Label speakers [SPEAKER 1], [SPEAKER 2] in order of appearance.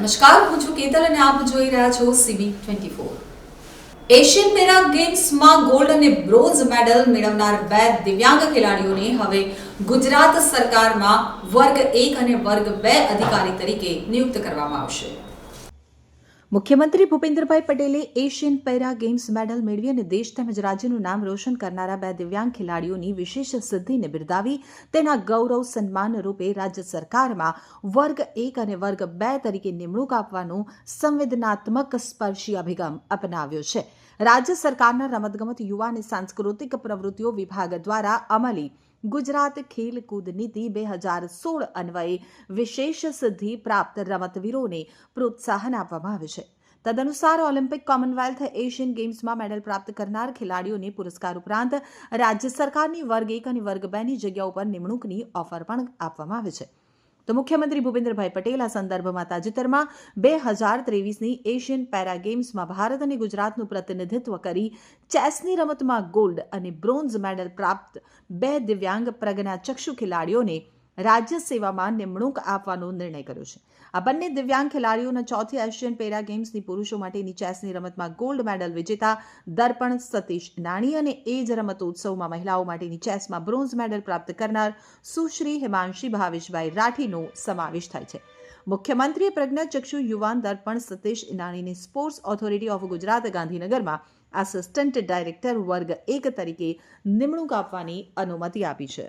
[SPEAKER 1] નમસ્કાર, હું છું કેતલ અને આપ જોઈ રહ્યા છો CB24. એશિયન પેરા ગેમ્સમાં ગોલ્ડ અને બ્રોન્ઝ મેડલ મેળવનાર બે દિવ્યાંગ ખેલાડીઓને હવે ગુજરાત સરકારમાં વર્ગ 1 અને વર્ગ 2 અધિકારી તરીકે નિયુક્ત કરવામાં આવશે. મુખ્યમંત્રી ભૂપેન્દ્રભાઈ પટેલે એશિયન પેરા ગેમ્સ મેડલ મેળવી અને દેશ તેમજ રાજ્યનું નામ રોશન કરનારા બે દિવ્યાંગ ખેલાડીઓની વિશેષ સિદ્ધિને બિરદાવી તેના ગૌરવ સન્માન રૂપે રાજ્ય સરકારમાં વર્ગ 1 અને વર્ગ 2 તરીકે નિમણૂક આપવાનો સંવેદનાત્મક સ્પર્શી અભિગમ અપનાવ્યો છે. રાજ્ય સરકારના રમતગમત, યુવા અને સાંસ્કૃતિક પ્રવૃત્તિઓ વિભાગ દ્વારા અમલી ગુજરાત ખેલકૂદ નીતિ 2016 અન્વયે વિશેષ સિદ્ધિ પ્રાપ્ત રમતવીરોને પ્રોત્સાહન આપવામાં આવે છે. તદનુસાર ઓલિમ્પિક, કોમનવેલ્થ, એશિયન ગેમ્સમાં મેડલ પ્રાપ્ત કરનાર ખેલાડીઓને પુરસ્કાર ઉપરાંત રાજ્ય સરકારની વર્ગ 1 અને વર્ગ 2ની જગ્યાઓ પર નિમણૂકની ઓફર પણ આપવામાં આવે છે. તો મુખ્યમંત્રી ભૂપેન્દ્રભાઈ પટેલ આ સંદર્ભમાં તાજેતરમાં 2023ની એશિયન પેરા ગેમ્સમાં ભારત અને ગુજરાતનું પ્રતિનિધિત્વ કરી ચેસની રમતમાં ગોલ્ડ અને બ્રોન્ઝ મેડલ પ્રાપ્ત બે દિવ્યાંગ પ્રજ્ઞાચક્ષુ ખેલાડીઓને રાજ્ય સેવામાં નિમણૂક આપવાનો નિર્ણય કર્યો છે. આ બંને દિવ્યાંગ ખેલાડીઓના ચોથી એશિયન પેરા ગેમ્સની પુરુષો માટેની ચેસની રમતમાં ગોલ્ડ મેડલ વિજેતા દર્પણ સતીશ નાણી અને એ જ રમતોત્સવમાં મહિલાઓ માટેની ચેસમાં બ્રોન્ઝ મેડલ પ્રાપ્ત કરનાર સુશ્રી હિમાંશી ભાવેશભાઈ રાઠીનો સમાવેશ થાય છે. મુખ્યમંત્રીએ પ્રજ્ઞાચક્ષુ યુવાન દર્પણ સતીશ નાણીને સ્પોર્ટ્સ ઓથોરિટી ઓફ ગુજરાત ગાંધીનગરમાં આસિસ્ટન્ટ ડાયરેક્ટર વર્ગ 1 તરીકે નિમણૂક આપવાની અનુમતિ આપી છે.